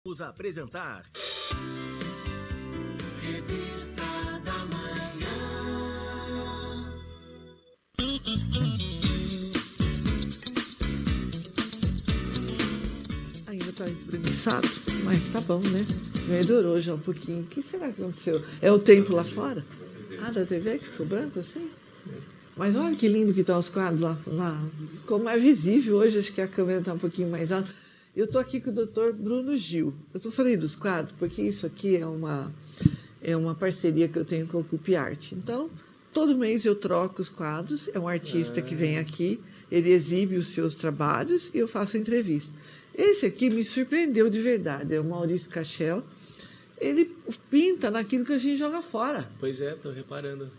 Vamos apresentar Revista da Manhã. Ainda tá espreguiçado, mas tá bom, né? Melhorou já um pouquinho. O que será que aconteceu? É o tempo lá fora? Ah, da TV que ficou branco assim? Mas olha que lindo que estão os quadros lá. Ficou mais visível hoje, acho que a câmera está um pouquinho mais alta. Eu estou aqui com o Dr. Bruno Gil. Eu estou falando dos quadros porque isso aqui é uma parceria que eu tenho com a Ocupe Arte. Então, todo mês eu troco os quadros. É um artista que vem aqui, ele exibe os seus trabalhos e eu faço entrevista. Esse aqui me surpreendeu de verdade. É o Maurício Cachel. Ele pinta naquilo que a gente joga fora. Pois é, estou reparando.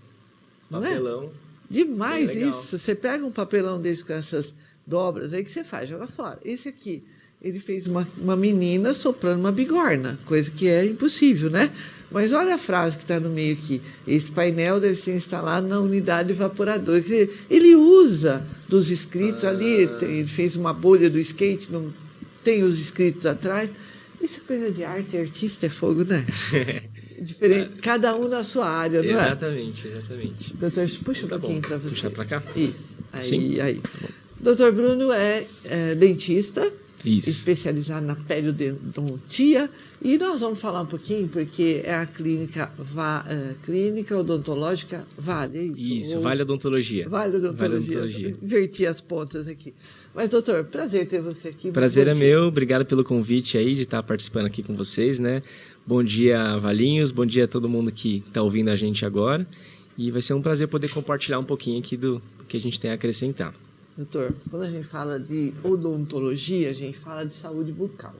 Não é? Papelão. Demais Legal. isso. Você pega um papelão desse com essas dobras aí que você faz, joga fora. Esse aqui, ele fez uma menina soprando uma bigorna, coisa que é impossível, né? Mas olha a frase que está no meio aqui. Esse painel deve ser instalado na unidade evaporadora. Quer dizer, ele usa dos escritos ali, ele fez uma bolha do skate, não tem os escritos atrás. Isso é coisa de arte, artista é fogo, né? Diferente, cada um na sua área, não é? Exatamente. Doutor, puxa um Tá pouquinho bom. para você. Puxar para cá? Isso. Sim? Aí. Doutor Bruno é dentista, Isso. especializado na periodontia, e nós vamos falar um pouquinho, porque é a clínica odontológica Vale, é isso? Isso, Vale Odontologia. Vale Odontologia. Inverti as pontas aqui. Mas, doutor, prazer ter você aqui. Prazer é Bom dia. meu, obrigado pelo convite aí de estar participando aqui com vocês, né? Bom dia, Valinhos, bom dia a todo mundo que está ouvindo a gente agora. E vai ser um prazer poder compartilhar um pouquinho aqui do que a gente tem a acrescentar. Doutor, quando a gente fala de odontologia, a gente fala de saúde bucal.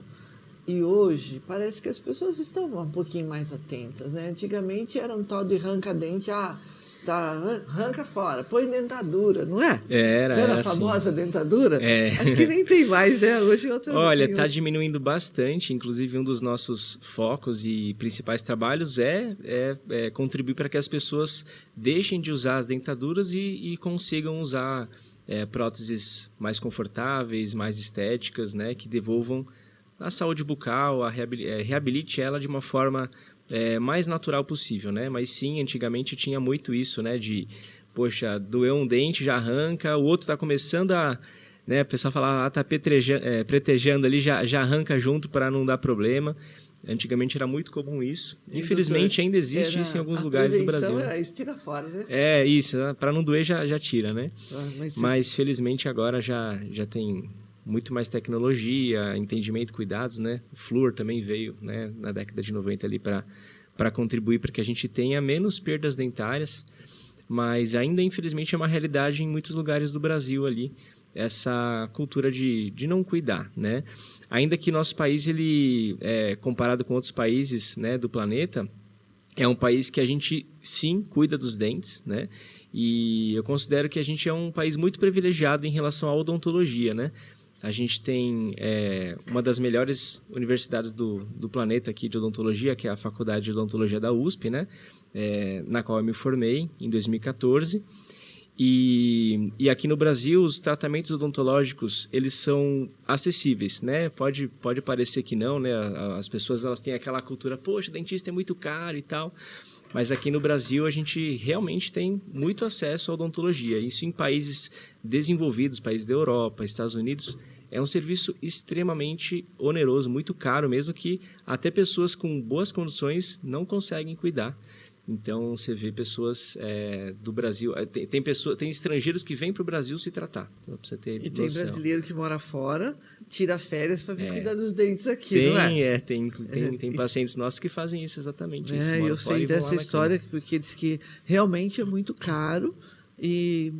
E hoje parece que as pessoas estão um pouquinho mais atentas, né? Antigamente era um tal de arranca-dente, arranca fora, põe dentadura, não é? Era a assim. famosa dentadura? É. Acho que nem tem mais, né? Hoje outra. Olha, está diminuindo bastante, inclusive um dos nossos focos e principais trabalhos é contribuir para que as pessoas deixem de usar as dentaduras e consigam usar próteses mais confortáveis, mais estéticas, né, que devolvam a saúde bucal, reabilite ela de uma forma mais natural possível, né? Mas sim, antigamente tinha muito isso, né, de, poxa, doeu um dente, já arranca, o outro está começando a... Né, o pessoal fala, está pretejando ali, já arranca junto para não dar problema. Antigamente era muito comum isso. Infelizmente ainda existe isso em alguns lugares do Brasil. Era isso, tira fora, né? É isso, para não doer já tira, né? Mas felizmente agora já tem muito mais tecnologia, entendimento, cuidados, né? O flúor também veio, né, na década de 90 ali para contribuir para que a gente tenha menos perdas dentárias, mas ainda infelizmente é uma realidade em muitos lugares do Brasil ali, essa cultura de não cuidar, né? Ainda que nosso país, ele, comparado com outros países, né, do planeta, é um país que a gente, sim, cuida dos dentes, né? E eu considero que a gente é um país muito privilegiado em relação à odontologia, né? A gente tem uma das melhores universidades do planeta aqui de odontologia, que é a Faculdade de Odontologia da USP, né? Na qual eu me formei em 2014. E aqui no Brasil, os tratamentos odontológicos, eles são acessíveis, né? Pode parecer que não, né? As pessoas, elas têm aquela cultura, poxa, dentista é muito caro e tal. Mas aqui no Brasil, a gente realmente tem muito acesso à odontologia. Isso em países desenvolvidos, países da Europa, Estados Unidos, é um serviço extremamente oneroso, muito caro mesmo, que até pessoas com boas condições não conseguem cuidar. Então, você vê pessoas do Brasil... Tem estrangeiros que vêm para o Brasil se tratar, para você ter noção. E tem brasileiro que mora fora, tira férias para vir cuidar dos dentes aqui, não é? Tem pacientes nossos que fazem isso, exatamente. Isso, eu sei dessa história, porque diz que realmente é muito caro e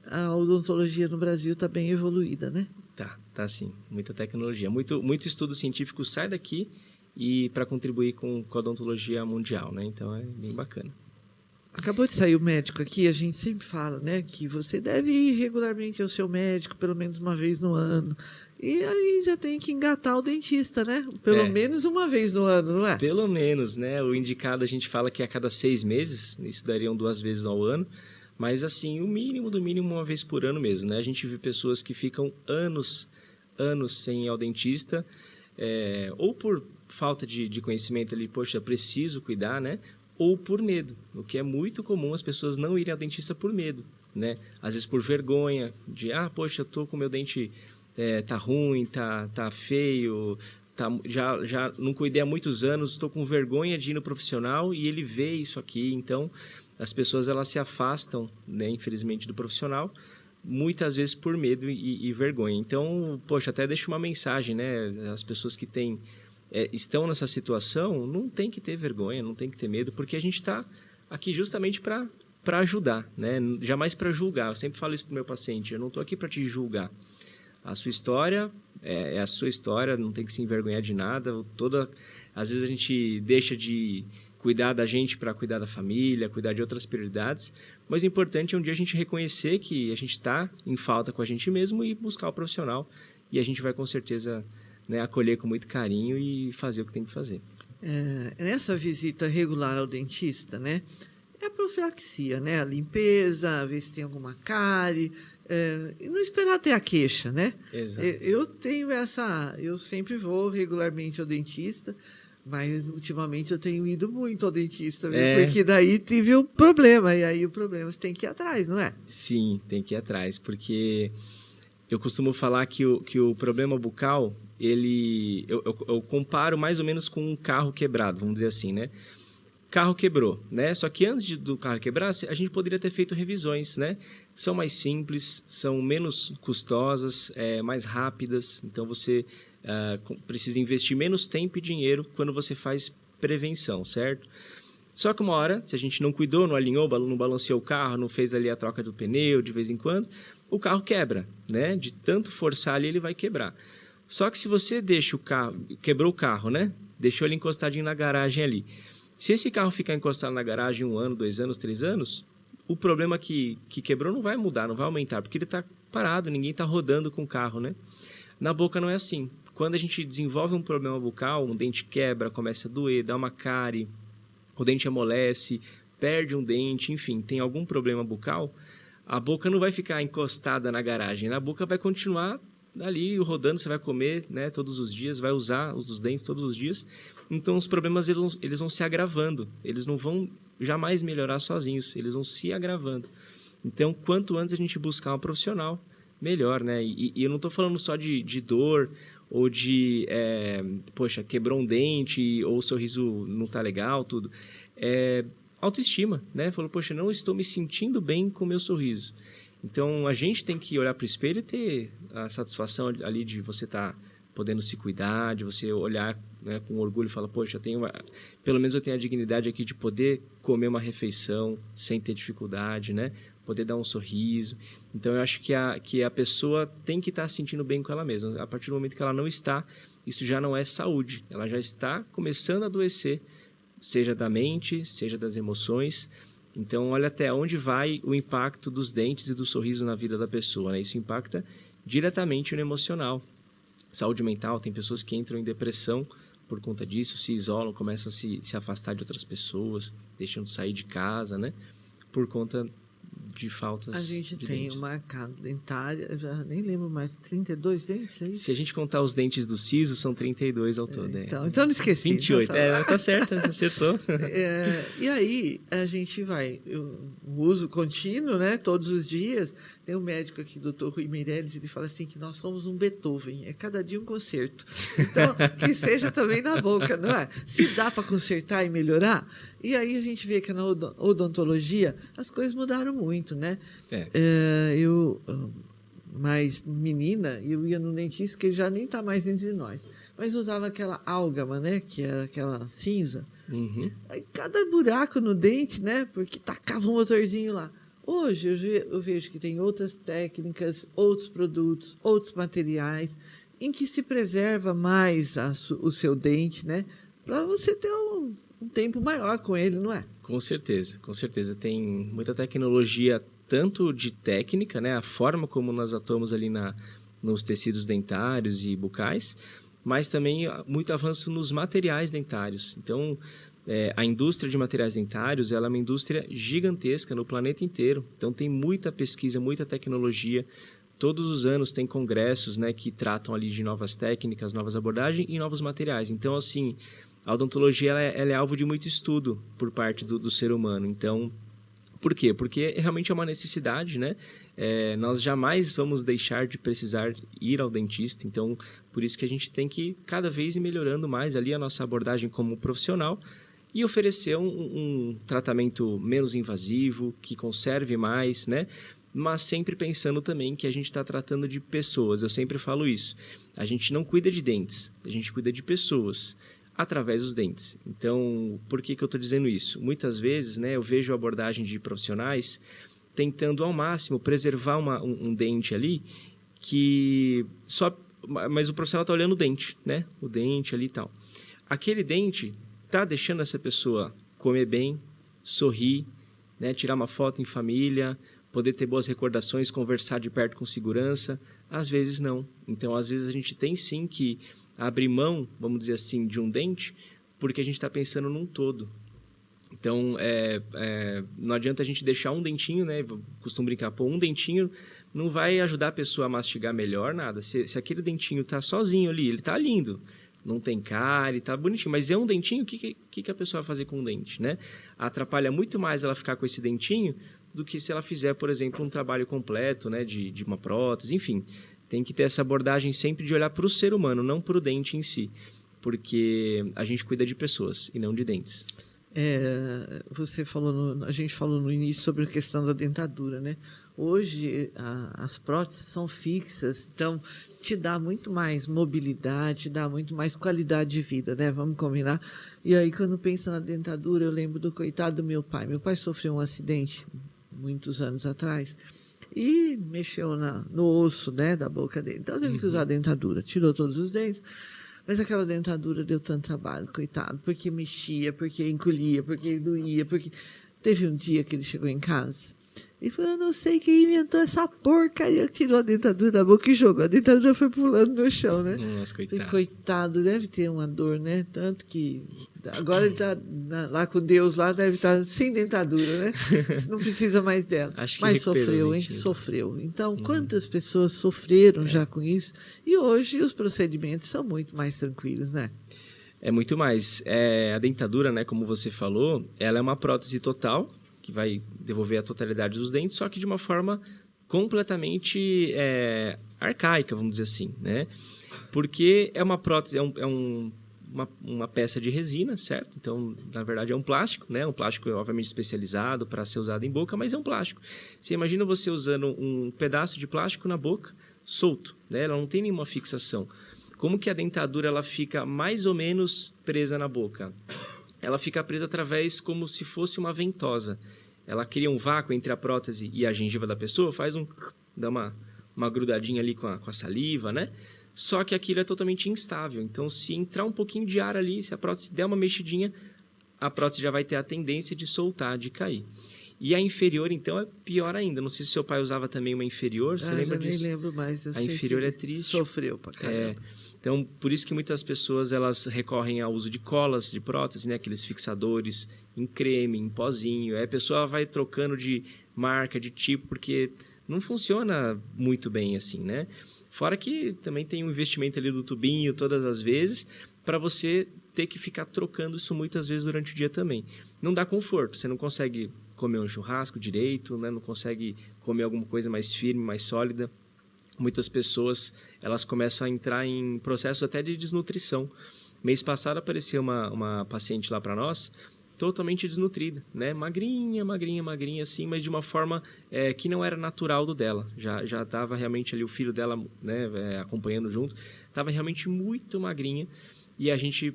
a odontologia no Brasil está bem evoluída, né? Tá sim. Muita tecnologia. Muito estudo científico sai daqui e para contribuir com a odontologia mundial, né? Então é bem bacana. Acabou de sair o médico aqui, a gente sempre fala, né, que você deve ir regularmente ao seu médico pelo menos uma vez no ano. E aí já tem que engatar o dentista, né? Pelo menos uma vez no ano, não é? Pelo menos, né? O indicado a gente fala que é a cada 6 meses, isso dariam 2 vezes ao ano. Mas assim, o mínimo do mínimo uma vez por ano mesmo, né? A gente vê pessoas que ficam anos sem ir ao dentista, ou por falta de conhecimento ali, poxa, eu preciso cuidar, né? Ou por medo, o que é muito comum as pessoas não irem ao dentista por medo, né? Às vezes por vergonha, de, poxa, eu tô com meu dente, tá ruim, tá feio, já não cuidei há muitos anos, estou com vergonha de ir no profissional e ele vê isso aqui, então as pessoas elas se afastam, né, infelizmente, do profissional, muitas vezes por medo e vergonha. Então, poxa, até deixo uma mensagem, né? As pessoas que estão nessa situação, não tem que ter vergonha, não tem que ter medo, porque a gente está aqui justamente para ajudar, né? Jamais para julgar. Eu sempre falo isso para o meu paciente, eu não estou aqui para te julgar. A sua história é a sua história, não tem que se envergonhar de nada. Às vezes a gente deixa de cuidar da gente para cuidar da família, cuidar de outras prioridades, mas o importante é um dia a gente reconhecer que a gente está em falta com a gente mesmo e buscar o profissional, e a gente vai com certeza, né, acolher com muito carinho e fazer o que tem que fazer. Nessa visita regular ao dentista, né, é a profilaxia, né, a limpeza, ver se tem alguma cárie, e não esperar até a queixa, né? Exato. Eu sempre vou regularmente ao dentista, mas ultimamente eu tenho ido muito ao dentista, porque daí tive o problema, e aí o problema você tem que ir atrás, não é? Sim, tem que ir atrás, porque eu costumo falar que o problema bucal, eu comparo mais ou menos com um carro quebrado, vamos dizer assim, né? Carro quebrou, né? Só que antes do carro quebrar, a gente poderia ter feito revisões, né? São mais simples, são menos custosas, mais rápidas. Então, você precisa investir menos tempo e dinheiro quando você faz prevenção, certo? Só que uma hora, se a gente não cuidou, não alinhou, não balanceou o carro, não fez ali a troca do pneu de vez em quando, o carro quebra, né? De tanto forçar ali, ele vai quebrar. Só que se você deixa o carro, quebrou o carro, né? Deixou ele encostadinho na garagem ali. Se esse carro ficar encostado na garagem 1 ano, 2 anos, 3 anos, o problema que quebrou não vai mudar, não vai aumentar, porque ele está parado, ninguém está rodando com o carro, né? Na boca não é assim. Quando a gente desenvolve um problema bucal, um dente quebra, começa a doer, dá uma cárie, o dente amolece, perde um dente, enfim, tem algum problema bucal, a boca não vai ficar encostada na garagem, a boca vai continuar ali rodando, você vai comer, né, todos os dias, vai usar os dentes todos os dias. Então, os problemas eles vão se agravando. Eles não vão jamais melhorar sozinhos. Eles vão se agravando. Então, quanto antes a gente buscar um profissional, melhor, né? E eu não estou falando só de dor ou de, poxa, quebrou um dente ou o sorriso não está legal, tudo. Autoestima, né? Falou, poxa, não estou me sentindo bem com o meu sorriso. Então, a gente tem que olhar para o espelho e ter a satisfação ali de você estar podendo se cuidar, de você olhar, né, com orgulho e falar, poxa, pelo menos eu tenho a dignidade aqui de poder comer uma refeição sem ter dificuldade, né? Poder dar um sorriso. Então, eu acho que a pessoa tem que estar se sentindo bem com ela mesma. A partir do momento que ela não está, isso já não é saúde. Ela já está começando a adoecer, seja da mente, seja das emoções. Então, olha até onde vai o impacto dos dentes e do sorriso na vida da pessoa, né? Isso impacta diretamente no emocional. Saúde mental, tem pessoas que entram em depressão por conta disso, se isolam, começam a se afastar de outras pessoas, deixam de sair de casa, né? Por conta de faltas de dentes. A gente tem uma casa dentária, eu já nem lembro mais, 32 dentes, é isso? Se a gente contar os dentes do siso, são 32 ao todo. Então não esqueci. 28, tá certo, acertou. E aí, a gente eu uso contínuo, né, todos os dias. Tem um médico aqui, Dr. Rui Meirelles, ele fala assim que nós somos um Beethoven, cada dia um concerto. Então, que seja também na boca, não é? Se dá para consertar e melhorar. E aí a gente vê que na odontologia as coisas mudaram muito, né? Eu, mais menina, eu ia no dentista, que ele já nem está mais entre nós, mas usava aquela álgama, né? Que era aquela cinza. Uhum. Aí cada buraco no dente, né? Porque tacava um motorzinho lá. Hoje eu vejo que tem outras técnicas, outros produtos, outros materiais, em que se preserva mais o seu dente, né? Para você ter um tempo maior com ele, não é? Com certeza, com certeza. Tem muita tecnologia, tanto de técnica, né? A forma como nós atuamos ali nos tecidos dentários e bucais, mas também muito avanço nos materiais dentários. Então, a indústria de materiais dentários, ela é uma indústria gigantesca no planeta inteiro. Então, tem muita pesquisa, muita tecnologia todos os anos tem congressos, né, que tratam ali de novas técnicas, novas abordagens e novos materiais. Então, assim, a odontologia ela é alvo de muito estudo por parte do ser humano. Então, por quê? Porque realmente é uma necessidade, né? Nós jamais vamos deixar de precisar ir ao dentista. Então, por isso que a gente tem que cada vez ir melhorando mais ali a nossa abordagem como profissional e oferecer um tratamento menos invasivo, que conserve mais, né? Mas sempre pensando também que a gente está tratando de pessoas. Eu sempre falo isso. A gente não cuida de dentes, a gente cuida de pessoas através dos dentes. Então, por que eu estou dizendo isso? Muitas vezes, né, eu vejo a abordagem de profissionais tentando ao máximo preservar um dente ali, mas o profissional está olhando o dente, né? O dente ali e tal. Aquele dente está deixando essa pessoa comer bem, sorrir, né, tirar uma foto em família, poder ter boas recordações, conversar de perto com segurança. Às vezes não. Então, às vezes a gente tem sim que abrir mão, vamos dizer assim, de um dente, porque a gente está pensando num todo. Então, não adianta a gente deixar um dentinho, né? Eu costumo brincar, um dentinho não vai ajudar a pessoa a mastigar melhor, nada. Se aquele dentinho está sozinho ali, ele está lindo, não tem cárie, está bonitinho, mas é um dentinho, o que a pessoa vai fazer com um dente, né? Atrapalha muito mais ela ficar com esse dentinho do que se ela fizer, por exemplo, um trabalho completo, né? De uma prótese, enfim. Tem que ter essa abordagem sempre de olhar para o ser humano, não para o dente em si, porque a gente cuida de pessoas e não de dentes. A gente falou no início sobre a questão da dentadura, né? Hoje as próteses são fixas, então te dá muito mais mobilidade, te dá muito mais qualidade de vida, né? Vamos combinar. E aí, quando pensa na dentadura, eu lembro do coitado do meu pai. Meu pai sofreu um acidente muitos anos atrás e mexeu no osso, né, da boca dele. Então, teve que usar a dentadura. Tirou todos os dentes, mas aquela dentadura deu tanto trabalho, coitado, porque mexia, porque encolhia, porque doía, porque... Teve um dia que ele chegou em casa e falou, eu não sei quem inventou essa porcaria, tirou a dentadura da boca e jogou. A dentadura foi pulando no chão, né? Nossa, coitado. Coitado, deve ter uma dor, né? Tanto que agora ele está lá com Deus, lá deve estar sem dentadura, né? Não precisa mais dela. Acho que mas sofreu, hein? Sofreu. Então, quantas pessoas sofreram já com isso? E hoje os procedimentos são muito mais tranquilos, né? É muito mais. A dentadura, né, como você falou, ela é uma prótese total, que vai devolver a totalidade dos dentes, só que de uma forma completamente arcaica, vamos dizer assim, né? Porque é uma prótese, uma peça de resina, certo? Então, na verdade, é um plástico, né? Um plástico, obviamente, especializado para ser usado em boca, mas é um plástico. Você imagina você usando um pedaço de plástico na boca, solto, né? Ela não tem nenhuma fixação. Como que a dentadura ela fica mais ou menos presa na boca? Ela fica presa através como se fosse uma ventosa. Ela cria um vácuo entre a prótese e a gengiva da pessoa, dá uma grudadinha ali com a saliva, né? Só que aquilo é totalmente instável. Então, se entrar um pouquinho de ar ali, se a prótese der uma mexidinha, a prótese já vai ter a tendência de soltar, de cair. E a inferior, então, é pior ainda. Não sei se seu pai usava também uma inferior, você lembra disso? Eu nem lembro mais. A inferior é triste. Sofreu pra caramba. Então, por isso que muitas pessoas elas recorrem ao uso de colas de prótese, né? Aqueles fixadores em creme, em pozinho. Aí a pessoa vai trocando de marca, de tipo, porque não funciona muito bem assim, né? Fora que também tem um investimento ali do tubinho todas as vezes para você ter que ficar trocando isso muitas vezes durante o dia também. Não dá conforto, você não consegue comer um churrasco direito, né? Não consegue comer alguma coisa mais firme, mais sólida. Muitas pessoas elas começam a entrar em processos até de desnutrição. Mês passado apareceu uma paciente lá para nós, totalmente desnutrida, né? Magrinha, assim, mas de uma forma que não era natural do dela. Já estava realmente ali o filho dela, né, acompanhando junto, estava realmente muito magrinha. E a gente,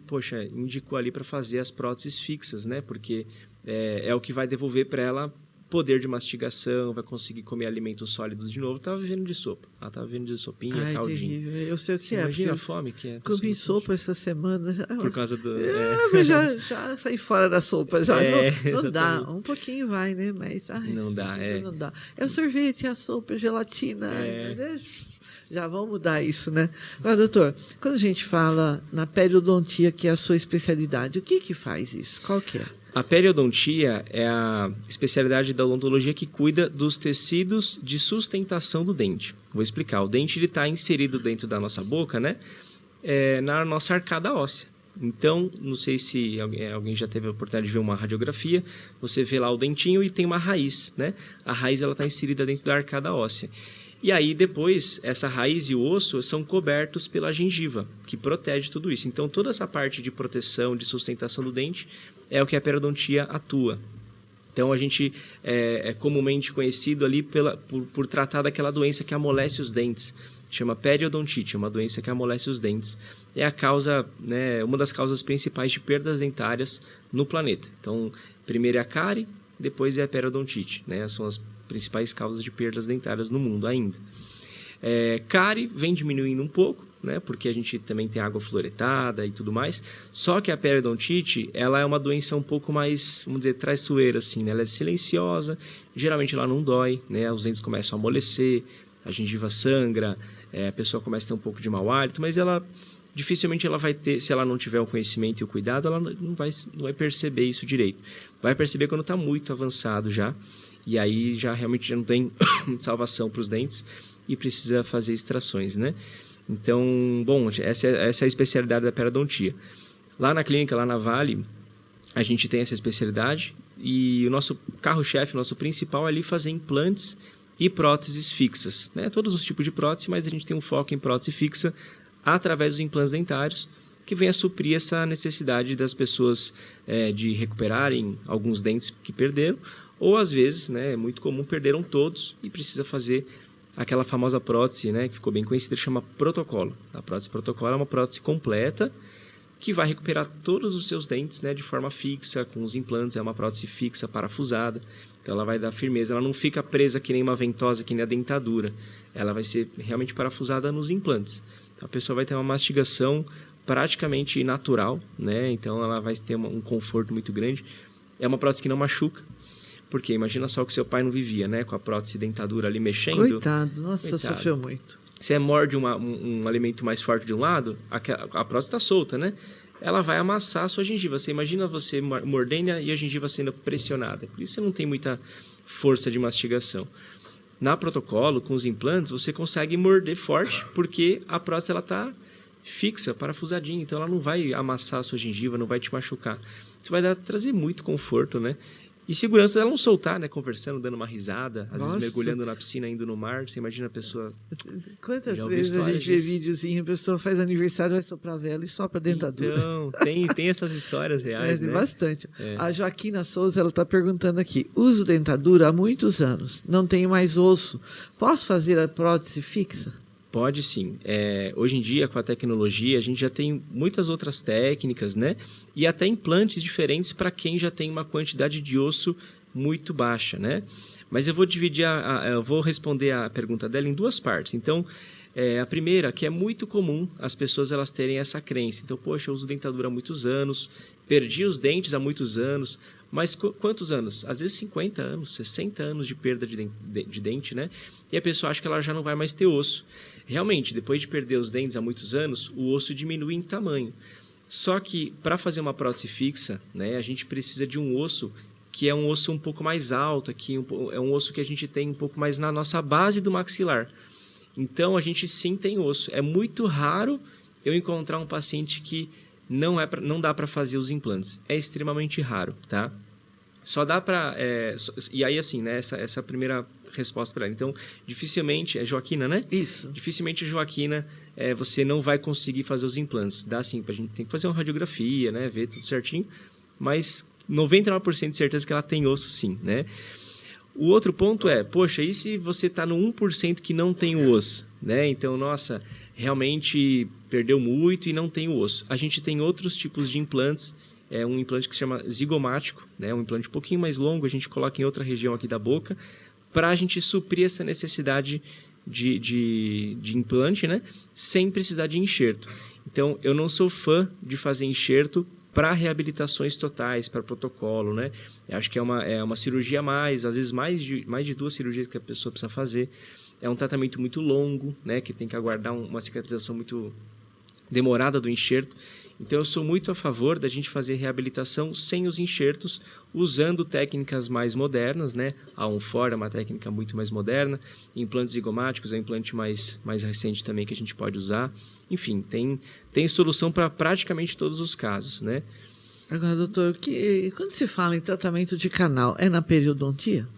indicou ali para fazer as próteses fixas, né? Porque é o que vai devolver para ela poder de mastigação, vai conseguir comer alimentos sólidos de novo. Estava vivendo de sopa. Ela estava vivendo de sopinha, caldinho. Terrível. Eu sei o que imagina a fome que é. Comi sopa essa semana. Por causa do... Já saí fora da sopa. Já não dá. Um pouquinho vai, né? Mas não dá. Não dá. É o sorvete, a sopa, a gelatina. Já vamos mudar isso, né? Agora, doutor, quando a gente fala na periodontia, que é a sua especialidade, o que faz isso? Qual que é? A periodontia é a especialidade da odontologia que cuida dos tecidos de sustentação do dente. Vou explicar. O dente está inserido dentro da nossa boca, né? Na nossa arcada óssea. Então, não sei se alguém já teve a oportunidade de ver uma radiografia, você vê lá o dentinho e tem uma raiz, né? A raiz está inserida dentro da arcada óssea. E aí, depois, essa raiz e o osso são cobertos pela gengiva, que protege tudo isso. Então, toda essa parte de proteção, de sustentação do dente, é o que a periodontia atua. Então, a gente é comumente conhecido ali por tratar daquela doença que amolece os dentes. Chama periodontite, é uma doença que amolece os dentes. É a causa, né, uma das causas principais de perdas dentárias no planeta. Então, primeiro é a cárie, depois é a periodontite, né? São as principais causas de perdas dentárias no mundo ainda. Cárie vem diminuindo um pouco, né? Porque a gente também tem água fluoretada e tudo mais. Só que a periodontite, ela é uma doença um pouco mais, vamos dizer, traiçoeira, assim, né? Ela é silenciosa, geralmente ela não dói, né? Os dentes começam a amolecer, a gengiva sangra, a pessoa começa a ter um pouco de mau hálito, mas dificilmente ela vai ter, se ela não tiver o conhecimento e o cuidado, ela não vai perceber isso direito. Vai perceber quando está muito avançado já, e aí realmente já não tem salvação para os dentes e precisa fazer extrações, né? Então, bom, essa é a especialidade da periodontia. Lá na clínica, lá na Vale, a gente tem essa especialidade e o nosso carro-chefe, o nosso principal é ali fazer implantes e próteses fixas, né? Todos os tipos de prótese, mas a gente tem um foco em prótese fixa através dos implantes dentários, que vem a suprir essa necessidade das pessoas de recuperarem alguns dentes que perderam, ou às vezes, né, é muito comum, perderam todos e precisa fazer aquela famosa prótese, né, que ficou bem conhecida, chama protocolo. A prótese protocolo é uma prótese completa que vai recuperar todos os seus dentes, né, de forma fixa, com os implantes, é uma prótese fixa, parafusada. Então ela vai dar firmeza, ela não fica presa que nem uma ventosa, que nem a dentadura. Ela vai ser realmente parafusada nos implantes. Então, a pessoa vai ter uma mastigação praticamente natural, né? Então ela vai ter um conforto muito grande. É uma prótese que não machuca, porque imagina só que seu pai não vivia, né? Com a prótese dentadura ali mexendo. Coitado, nossa, Coitado. Sofreu muito. Você morde um alimento mais forte de um lado, a prótese está solta, né? Ela vai amassar a sua gengiva. Você imagina você mordendo e a gengiva sendo pressionada. Por isso você não tem muita força de mastigação. Na protocolo, com os implantes, você consegue morder forte, porque a prótese está fixa, parafusadinha. Então ela não vai amassar a sua gengiva, não vai te machucar. Isso vai trazer muito conforto, né? E segurança dela não soltar, né? Conversando, dando uma risada, às vezes mergulhando na piscina, indo no mar. Você imagina a pessoa... Quantas vezes a gente vê videozinho, a pessoa faz aniversário, vai soprar a vela e sopra a dentadura. Então, tem essas histórias reais, né? Bastante. A Joaquina Souza, ela está perguntando aqui, uso dentadura há muitos anos, não tenho mais osso, posso fazer a prótese fixa? Pode sim. Hoje em dia, com a tecnologia, a gente já tem muitas outras técnicas, né? E até implantes diferentes para quem já tem uma quantidade de osso muito baixa, né? Mas eu vou dividir, eu vou responder a pergunta dela em duas partes. Então, a primeira, que é muito comum as pessoas elas terem essa crença. Então, poxa, eu uso dentadura há muitos anos, perdi os dentes há muitos anos, mas quantos anos? Às vezes 50 anos, 60 anos de perda de dente, né? E a pessoa acha que ela já não vai mais ter osso. Realmente, depois de perder os dentes há muitos anos, o osso diminui em tamanho. Só que, para fazer uma prótese fixa, né, a gente precisa de um osso que é um osso um pouco mais alto, é um osso que a gente tem um pouco mais na nossa base do maxilar. Então, a gente sim tem osso. É muito raro eu encontrar um paciente que não dá para fazer os implantes. É extremamente raro, tá? Só dá para... e aí, assim, né? Essa é a primeira resposta para ela. Então, dificilmente... É Joaquina, né? Isso. Dificilmente, Joaquina, você não vai conseguir fazer os implantes. Dá sim, a gente tem que fazer uma radiografia, né? Ver tudo certinho. Mas 99% de certeza que ela tem osso sim, né? O outro ponto poxa, e se você está no 1% que não tem o osso, né? Então, nossa, realmente perdeu muito e não tem o osso. A gente tem outros tipos de implantes, um implante que se chama zigomático, né? Um implante um pouquinho mais longo, a gente coloca em outra região aqui da boca, para a gente suprir essa necessidade de implante, né? Sem precisar de enxerto. Então, eu não sou fã de fazer enxerto para reabilitações totais, para protocolo, né? Eu acho que é uma cirurgia a mais, às vezes mais de 2 cirurgias que a pessoa precisa fazer. É um tratamento muito longo, né? Que tem que aguardar uma cicatrização muito demorada do enxerto. Então, eu sou muito a favor da gente fazer reabilitação sem os enxertos, usando técnicas mais modernas, né? A Onfor é uma técnica muito mais moderna, implantes zigomáticos é um implante mais recente também que a gente pode usar. Enfim, tem solução para praticamente todos os casos, né? Agora, doutor, quando se fala em tratamento de canal, é na periodontia?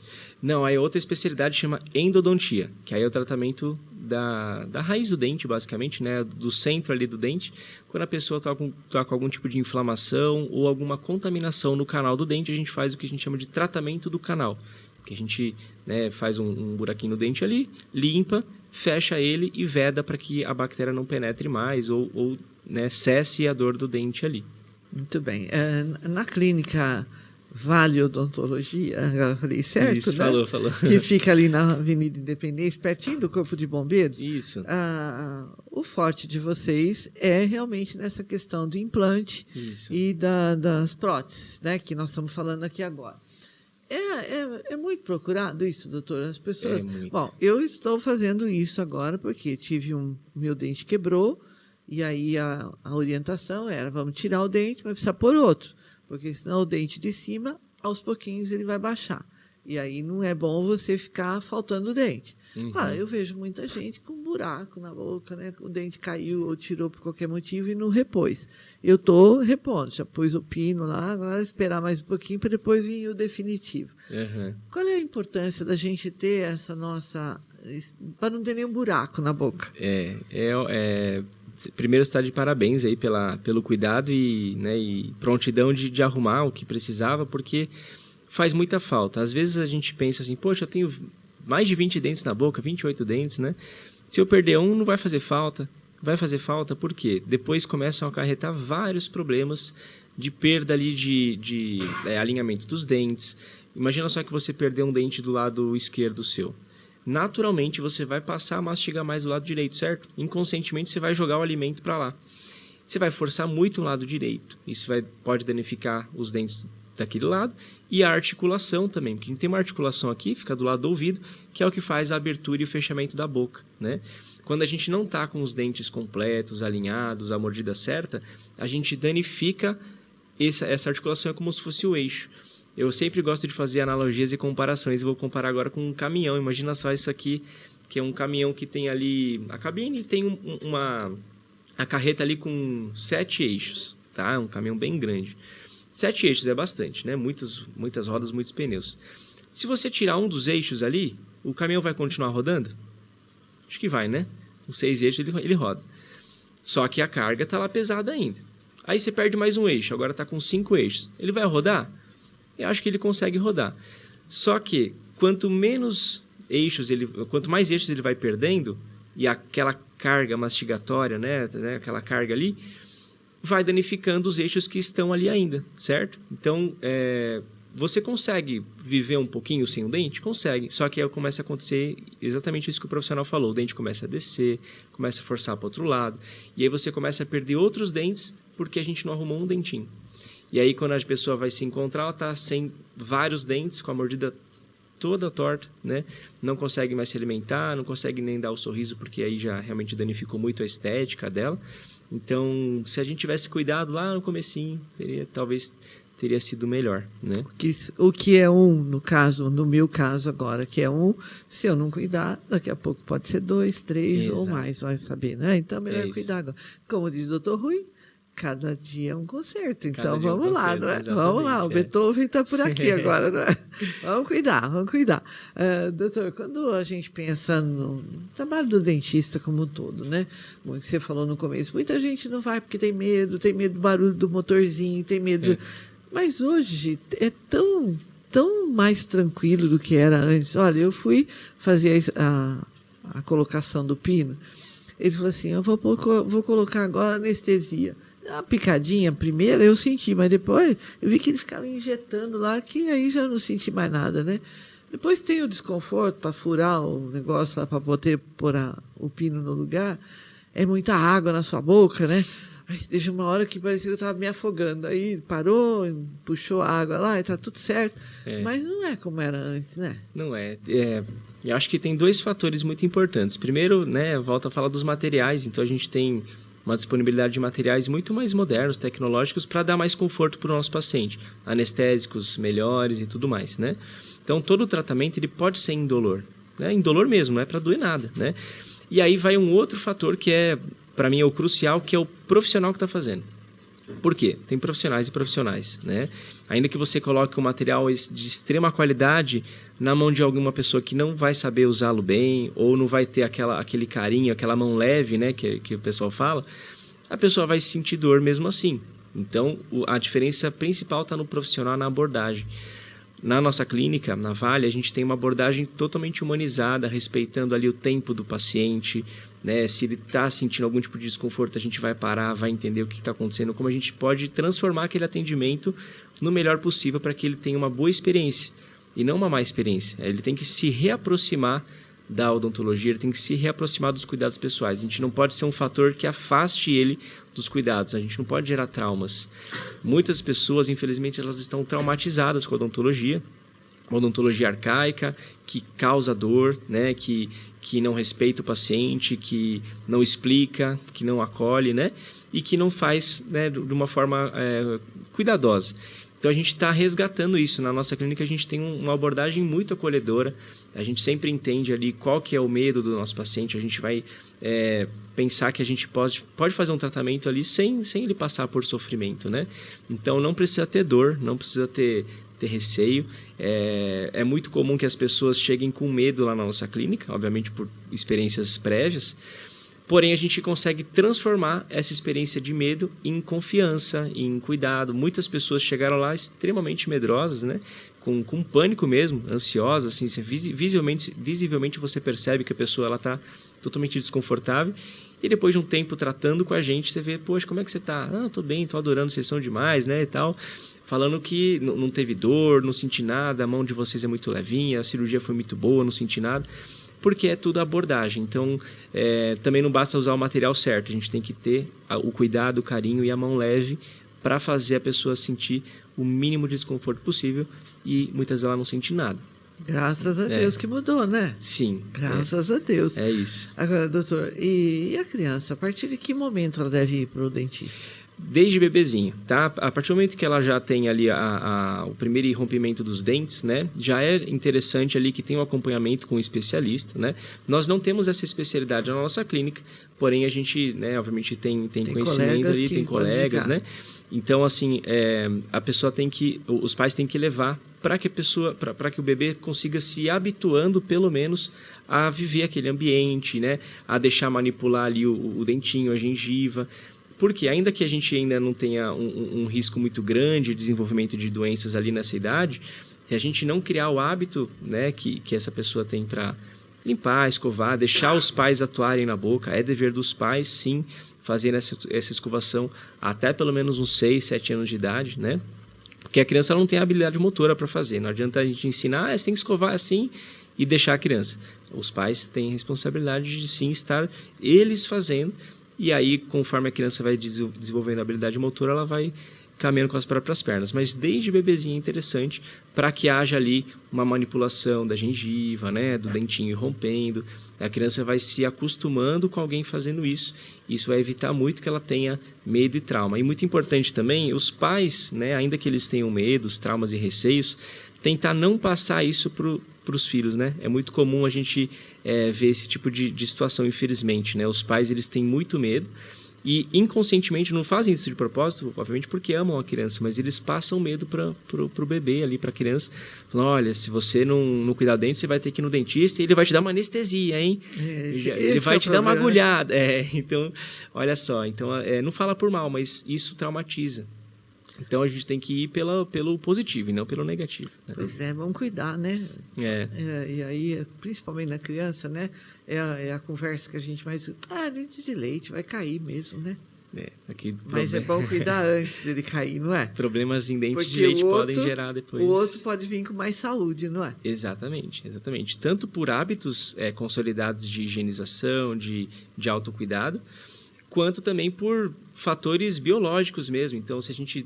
Não, aí outra especialidade chama endodontia, que aí é o tratamento da raiz do dente, basicamente, né? Do centro ali do dente. Quando a pessoa está com algum tipo de inflamação ou alguma contaminação no canal do dente, a gente faz o que a gente chama de tratamento do canal. Que a gente, né, faz um buraquinho no dente ali, limpa, fecha ele e veda para que a bactéria não penetre mais ou né, cesse a dor do dente ali. Muito bem. Na clínica Vale Odontologia, agora falei certo, Isso, né? falou. Que fica ali na Avenida Independência, pertinho do Corpo de Bombeiros. Isso. O forte de vocês é realmente nessa questão do implante Isso. e das próteses, né? Que nós estamos falando aqui agora. É muito procurado isso, doutor? As pessoas... É muito. Bom, eu estou fazendo isso agora porque meu dente quebrou e aí a orientação era, vamos tirar o dente, mas precisa pôr outro, porque senão o dente de cima, aos pouquinhos, ele vai baixar. E aí não é bom você ficar faltando dente. Uhum. Claro, eu vejo muita gente com um buraco na boca, né? O dente caiu ou tirou por qualquer motivo e não repôs. Eu estou repondo, já pus o pino lá, agora esperar mais um pouquinho para depois vir o definitivo. Uhum. Qual é a importância da gente ter essa nossa... para não ter nenhum buraco na boca? Primeiro, está de parabéns aí pelo cuidado e prontidão de arrumar o que precisava, porque faz muita falta. Às vezes a gente pensa assim, poxa, eu tenho mais de 20 dentes na boca, 28 dentes, né? Se eu perder um, não vai fazer falta. Vai fazer falta porque depois começam a acarretar vários problemas de perda ali de alinhamento dos dentes. Imagina só que você perdeu um dente do lado esquerdo seu. Naturalmente, você vai passar a mastigar mais do lado direito, certo? Inconscientemente, você vai jogar o alimento para lá. Você vai forçar muito o lado direito. Isso pode danificar os dentes daquele lado e a articulação também, porque a gente tem uma articulação aqui, fica do lado do ouvido, que é o que faz a abertura e o fechamento da boca, né? Quando a gente não está com os dentes completos, alinhados, a mordida certa, a gente danifica essa articulação, é como se fosse o eixo. Eu sempre gosto de fazer analogias e comparações. Eu vou comparar agora com um caminhão. Imagina só isso aqui, que é um caminhão que tem ali... A cabine tem a carreta ali com 7 eixos, tá? É um caminhão bem grande. 7 eixos é bastante, né? Muitas rodas, muitos pneus. Se você tirar um dos eixos ali, o caminhão vai continuar rodando? Acho que vai, né? Com 6 eixos ele roda. Só que a carga está lá pesada ainda. Aí você perde mais um eixo, agora está com 5 eixos. Ele vai rodar? Eu acho que ele consegue rodar. Só que quanto mais eixos ele vai perdendo, e aquela carga mastigatória, né, aquela carga ali, vai danificando os eixos que estão ali ainda, certo? Então, você consegue viver um pouquinho sem o dente? Consegue. Só que aí começa a acontecer exatamente isso que o profissional falou. O dente começa a descer, começa a forçar para o outro lado, e aí você começa a perder outros dentes porque a gente não arrumou um dentinho. E aí, quando a pessoa vai se encontrar, ela está sem vários dentes, com a mordida toda torta, né? Não consegue mais se alimentar, não consegue nem dar o sorriso, porque aí já realmente danificou muito a estética dela. Então, se a gente tivesse cuidado lá no comecinho, talvez teria sido melhor, né? O que é no meu caso agora, que é se eu não cuidar, daqui a pouco pode ser 2, 3 Exato. ou mais, vai saber, né? Então, é melhor isso. cuidar agora. Como diz o Dr. Rui, cada dia é um concerto. Então, Cada dia é um vamos lá, concerto, não é? exatamente, Vamos lá, o Beethoven está por aqui agora, não é? Vamos cuidar. Doutor, quando a gente pensa no trabalho do dentista como um todo, né? Como você falou no começo, muita gente não vai porque tem medo do barulho do motorzinho, tem medo... Mas hoje é tão mais tranquilo do que era antes. Olha, eu fui fazer a colocação do pino. Ele falou assim, eu vou colocar agora anestesia. A picadinha primeiro eu senti, mas depois eu vi que ele ficava injetando lá, que aí já não senti mais nada, né? Depois tem o desconforto para furar o negócio lá, para poder pôr o pino no lugar. É muita água na sua boca, né? Aí, desde uma hora que parecia que eu estava me afogando. Aí parou, puxou a água lá e está tudo certo. Mas não é como era antes, né? Não é. Eu acho que tem 2 fatores muito importantes. Primeiro, né, volta a falar dos materiais. Então, a gente tem uma disponibilidade de materiais muito mais modernos, tecnológicos, para dar mais conforto para o nosso paciente. Anestésicos melhores e tudo mais, né? Então, todo o tratamento ele pode ser indolor, né? Indolor mesmo, não é para doer nada, né? E aí vai um outro fator que para mim, é o crucial, que é o profissional que está fazendo. Por quê? Tem profissionais e profissionais, né? Ainda que você coloque um material de extrema qualidade na mão de alguma pessoa que não vai saber usá-lo bem, ou não vai ter aquele carinho, aquela mão leve, né, que o pessoal fala, a pessoa vai sentir dor mesmo assim. Então, a diferença principal está no profissional, na abordagem. Na nossa clínica, na Vale, a gente tem uma abordagem totalmente humanizada, respeitando ali o tempo do paciente, né? Se ele está sentindo algum tipo de desconforto, a gente vai parar, vai entender o que está acontecendo, como a gente pode transformar aquele atendimento no melhor possível para que ele tenha uma boa experiência e não uma má experiência. Ele tem que se reaproximar da odontologia, ele tem que se reaproximar dos cuidados pessoais. A gente não pode ser um fator que afaste ele dos cuidados, a gente não pode gerar traumas. Muitas pessoas, infelizmente, elas estão traumatizadas com a odontologia, uma odontologia arcaica, que causa dor, né? que não respeita o paciente, que não explica, que não acolhe, né? E que não faz, né, de uma forma cuidadosa. Então, a gente está resgatando isso. Na nossa clínica, a gente tem uma abordagem muito acolhedora. A gente sempre entende ali qual que é o medo do nosso paciente. A gente vai pensar que a gente pode fazer um tratamento ali sem ele passar por sofrimento, né? Então, não precisa ter dor, não precisa ter receio. É muito comum que as pessoas cheguem com medo lá na nossa clínica, obviamente por experiências prévias. Porém, a gente consegue transformar essa experiência de medo em confiança, em cuidado. Muitas pessoas chegaram lá extremamente medrosas, né? Com pânico mesmo, ansiosas. Assim, visivelmente você percebe que a pessoa está totalmente desconfortável. E depois de um tempo tratando com a gente, você vê, poxa, como é que você está? Ah, estou bem, estou adorando, vocês são demais, né? E tal. Falando que não teve dor, não senti nada, a mão de vocês é muito levinha, a cirurgia foi muito boa, não senti nada. Porque é tudo abordagem. Então, também não basta usar o material certo. A gente tem que ter o cuidado, o carinho e a mão leve para fazer a pessoa sentir o mínimo de desconforto possível e muitas vezes ela não sente nada. Graças a Deus que mudou, né? Sim. Graças a Deus. É isso. Agora, doutor, e a criança? A partir de que momento ela deve ir para o dentista? Desde bebezinho, tá? A partir do momento que ela já tem ali o primeiro rompimento dos dentes, né? Já é interessante ali que tem um acompanhamento com um especialista, né? Nós não temos essa especialidade na nossa clínica, porém a gente, né, obviamente tem conhecimento ali, tem colegas, né? Então, assim, a pessoa os pais têm que levar para que o bebê consiga se habituando, pelo menos, a viver aquele ambiente, né? A deixar manipular ali o dentinho, a gengiva. Porque ainda que a gente ainda não tenha um risco muito grande de desenvolvimento de doenças ali nessa idade, se a gente não criar o hábito, né, que essa pessoa tem para limpar, escovar, deixar os pais atuarem na boca, é dever dos pais, sim, fazer essa escovação até pelo menos uns 6, 7 anos de idade, né? Porque a criança não tem a habilidade motora para fazer. Não adianta a gente ensinar, você tem que escovar assim e deixar a criança. Os pais têm a responsabilidade de, sim, estar eles fazendo. E aí, conforme a criança vai desenvolvendo a habilidade motora, ela vai caminhando com as próprias pernas. Mas desde bebezinho é interessante para que haja ali uma manipulação da gengiva, né, do dentinho rompendo. A criança vai se acostumando com alguém fazendo isso. Isso vai evitar muito que ela tenha medo e trauma. E muito importante também, os pais, né, ainda que eles tenham medos, traumas e receios, tentar não passar isso para os filhos, né? É muito comum a gente ver esse tipo de situação, infelizmente, né? Os pais, eles têm muito medo e inconscientemente não fazem isso de propósito, obviamente porque amam a criança, mas eles passam medo para o bebê ali, para a criança. Falam, olha, se você não cuidar do dente, você vai ter que ir no dentista e ele vai te dar uma anestesia, hein? Ele vai te dar uma agulhada. Então, olha só, então, não fala por mal, mas isso traumatiza. Então, a gente tem que ir pelo positivo e não pelo negativo. Né? Pois é, vamos cuidar, né? E aí, principalmente na criança, né? É a conversa que a gente mais... dente de leite, vai cair mesmo, né? Mas é bom cuidar antes dele cair, não é? Problemas em dente de leite podem gerar depois... O outro pode vir com mais saúde, não é? Exatamente. Tanto por hábitos consolidados de higienização, de autocuidado, quanto também por fatores biológicos mesmo. Então, se a gente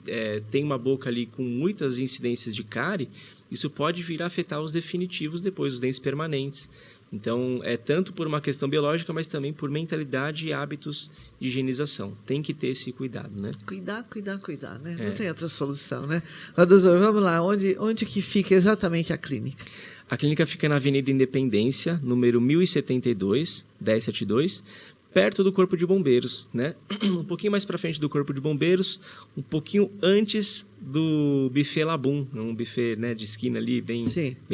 tem uma boca ali com muitas incidências de cárie, isso pode vir a afetar os definitivos depois, os dentes permanentes. Então, é tanto por uma questão biológica, mas também por mentalidade e hábitos de higienização. Tem que ter esse cuidado, né? Cuidar, né? Não tem outra solução, né? Mas, doutor, vamos lá. Onde que fica exatamente a clínica? A clínica fica na Avenida Independência, número 1072, 1072, perto do Corpo de Bombeiros, né? Um pouquinho mais para frente do Corpo de Bombeiros, um pouquinho antes do Buffet Labum, um buffet, né, de esquina ali, bem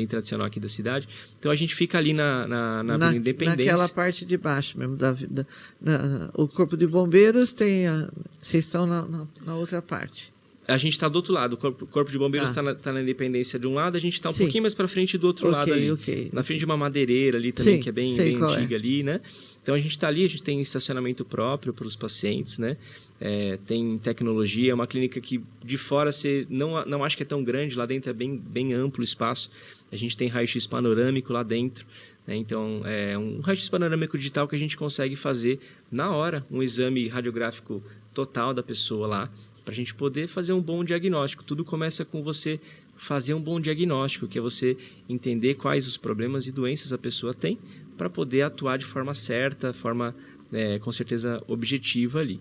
tradicional aqui da cidade. Então, a gente fica ali na Avenida Independência. Naquela parte de baixo mesmo. O Corpo de Bombeiros tem... Vocês estão na outra parte. A gente está do outro lado. O Corpo de Bombeiros está na Independência de um lado, a gente está um pouquinho mais para frente do outro lado ali. Na frente de uma madeireira ali também, que é bem antiga ali, né? Então, a gente está ali, a gente tem estacionamento próprio para os pacientes, né? Tem tecnologia, é uma clínica que de fora você não acha que é tão grande, lá dentro é bem amplo o espaço. A gente tem raio-x panorâmico lá dentro, né? Então, é um raio-x panorâmico digital que a gente consegue fazer na hora, um exame radiográfico total da pessoa lá, para a gente poder fazer um bom diagnóstico. Tudo começa com você fazer um bom diagnóstico, que é você entender quais os problemas e doenças a pessoa tem, para poder atuar de forma certa, com certeza objetiva ali.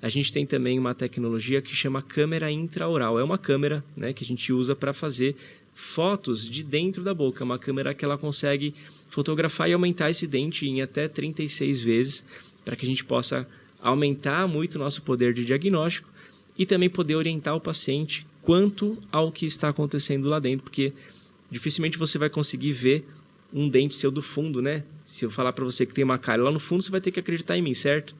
A gente tem também uma tecnologia que chama câmera intraoral. É uma câmera, né, que a gente usa para fazer fotos de dentro da boca. É uma câmera que ela consegue fotografar e aumentar esse dente em até 36 vezes, para que a gente possa aumentar muito o nosso poder de diagnóstico e também poder orientar o paciente quanto ao que está acontecendo lá dentro, porque dificilmente você vai conseguir ver um dente seu do fundo, né? Se eu falar para você que tem uma cárie lá no fundo, você vai ter que acreditar em mim, certo?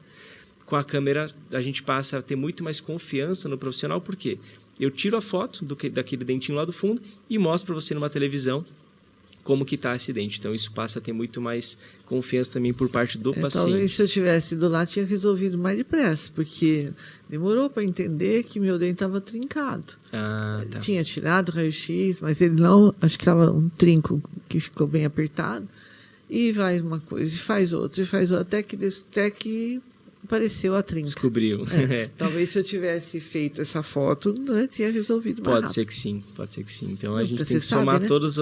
Com a câmera, a gente passa a ter muito mais confiança no profissional, porque eu tiro a foto daquele dentinho lá do fundo e mostro para você numa televisão como que está esse dente. Então, isso passa a ter muito mais confiança também por parte do paciente. Talvez se eu tivesse ido lá, tinha resolvido mais depressa, porque demorou para entender que meu dente estava trincado. Tá. Tinha tirado o raio-x, mas ele não... Acho que estava um trinco que ficou bem apertado. E vai uma coisa, e faz outra, até que apareceu a trinca. Descobriu. Talvez se eu tivesse feito essa foto, né, tinha resolvido mais rápido. Pode ser que sim. Então, a gente tem que somar, né, todas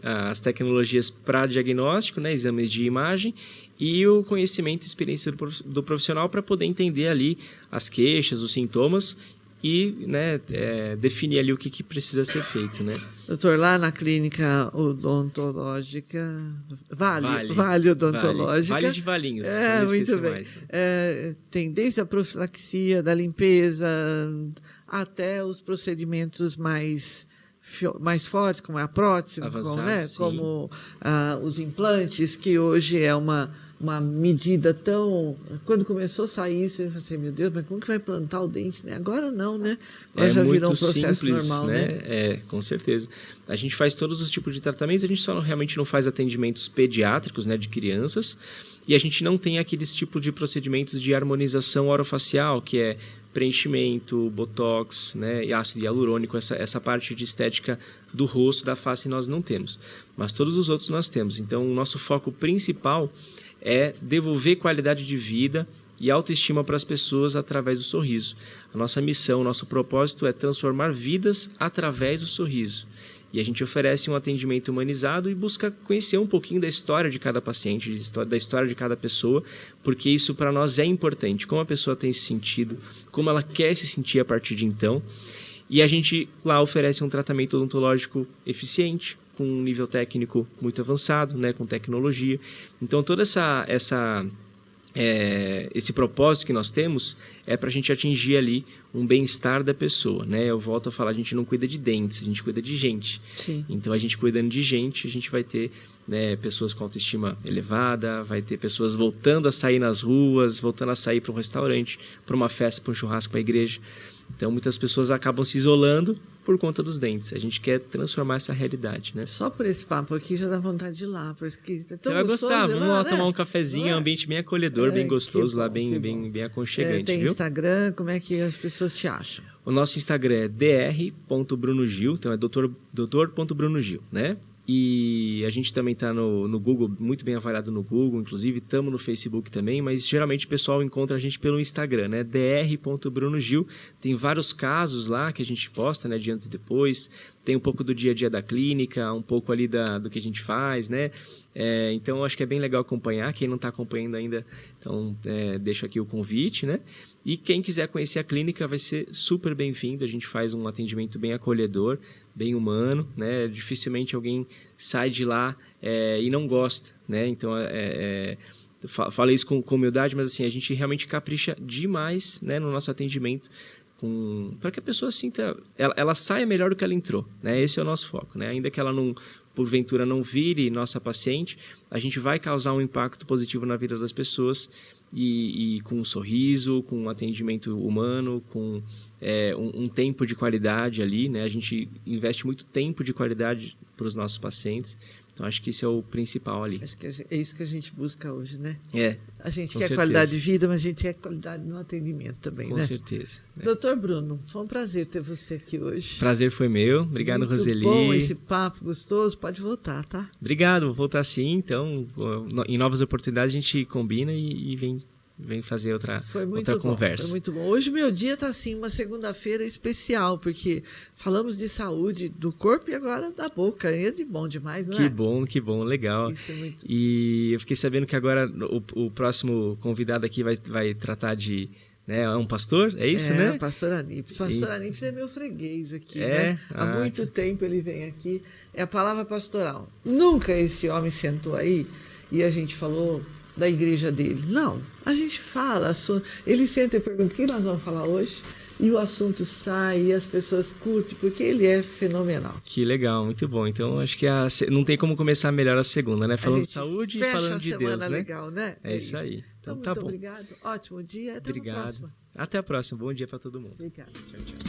as tecnologias para diagnóstico, né, exames de imagem, e o conhecimento e experiência do profissional para poder entender ali as queixas, os sintomas e, né, definir ali o que precisa ser feito, né? Doutor, lá na clínica odontológica, Vale Odontológica. Vale de Valinhos. Muito bem. Tem desde a profilaxia, da limpeza, até os procedimentos mais fortes, como a prótese, como os implantes, que hoje é uma medida tão... Quando começou a sair isso, eu falei, meu Deus, mas como que vai plantar o dente? Né? Agora não, né? Agora já virou um processo simples, normal, né? Com certeza. A gente faz todos os tipos de tratamentos, a gente só realmente não faz atendimentos pediátricos, né, de crianças, e a gente não tem aqueles tipos de procedimentos de harmonização orofacial, que é preenchimento, botox, né, e ácido hialurônico, essa parte de estética do rosto, da face, nós não temos. Mas todos os outros nós temos. Então, o nosso foco principal é devolver qualidade de vida e autoestima para as pessoas através do sorriso. A nossa missão, o nosso propósito é transformar vidas através do sorriso. E a gente oferece um atendimento humanizado e busca conhecer um pouquinho da história de cada paciente, da história de cada pessoa, porque isso para nós é importante. Como a pessoa tem se sentido, como ela quer se sentir a partir de então. E a gente lá oferece um tratamento odontológico eficiente, com um nível técnico muito avançado, né, com tecnologia. Então, todo esse propósito que nós temos é para a gente atingir ali um bem-estar da pessoa, né? Eu volto a falar, a gente não cuida de dentes, a gente cuida de gente. Sim. Então, a gente cuidando de gente, a gente vai ter, né, pessoas com autoestima elevada, vai ter pessoas voltando a sair nas ruas, voltando a sair para um restaurante, para uma festa, para um churrasco, para a igreja. Então, muitas pessoas acabam se isolando por conta dos dentes. A gente quer transformar essa realidade, né? Só por esse papo aqui já dá vontade de ir lá. Porque é tão você vai gostar. Vamos lá, né, tomar um cafezinho, é um ambiente bem acolhedor, bem gostoso, lá bem aconchegante, tem viu? Instagram, como é que as pessoas te acham? O nosso Instagram é dr.brunogil, então é doutor.brunogil, né? E a gente também está no Google, muito bem avaliado no Google, inclusive estamos no Facebook também, mas geralmente o pessoal encontra a gente pelo Instagram, né? dr.brunogil. Tem vários casos lá que a gente posta, né? De antes e depois. Tem um pouco do dia a dia da clínica, um pouco ali do que a gente faz, né? Então, acho que é bem legal acompanhar. Quem não está acompanhando ainda, então, deixo aqui o convite, né? E quem quiser conhecer a clínica vai ser super bem-vindo. A gente faz um atendimento bem acolhedor, bem humano, né? Dificilmente alguém sai de lá e não gosta, né? Então, falei isso com humildade, mas assim, a gente realmente capricha demais, né, no nosso atendimento, para que a pessoa sinta, ela saia melhor do que ela entrou, né? Esse é o nosso foco, né? Ainda que ela não, porventura não vire nossa paciente, a gente vai causar um impacto positivo na vida das pessoas e com um sorriso, com um atendimento humano, com um tempo de qualidade ali, né? A gente investe muito tempo de qualidade para os nossos pacientes. Então, acho que esse é o principal ali. Acho que é isso que a gente busca hoje, né? A gente com quer certeza. Qualidade de vida, mas a gente quer qualidade no atendimento também, Com né? certeza. Doutor Bruno, foi um prazer ter você aqui hoje. Prazer foi meu. Obrigado, muito Roseli. Bom esse papo gostoso. Pode voltar, tá? Obrigado, vou voltar sim. Então, em novas oportunidades a gente combina e vem fazer outra conversa. Foi muito bom. Hoje meu dia está assim, uma segunda-feira especial, porque falamos de saúde do corpo e agora da boca. É de bom demais, não é? Que bom, legal. Isso é muito... E eu fiquei sabendo que agora o próximo convidado aqui vai tratar de... Né, é um pastor? É isso, né? Pastor Anípes. Pastor Anípes é meu freguês aqui, né? Há muito tempo ele vem aqui. É a palavra pastoral. Nunca esse homem sentou aí e a gente falou da igreja dele. Não, a gente fala, ele senta e pergunta o que nós vamos falar hoje, e o assunto sai e as pessoas curtem, porque ele é fenomenal. Que legal, muito bom. Então, acho que não tem como começar melhor a segunda, né? Falando de saúde e falando de Deus, né? Legal, né? É isso aí. Então tá muito bom. Obrigado. Ótimo dia. Até a próxima. Até a próxima. Bom dia para todo mundo. Obrigada. Tchau, tchau.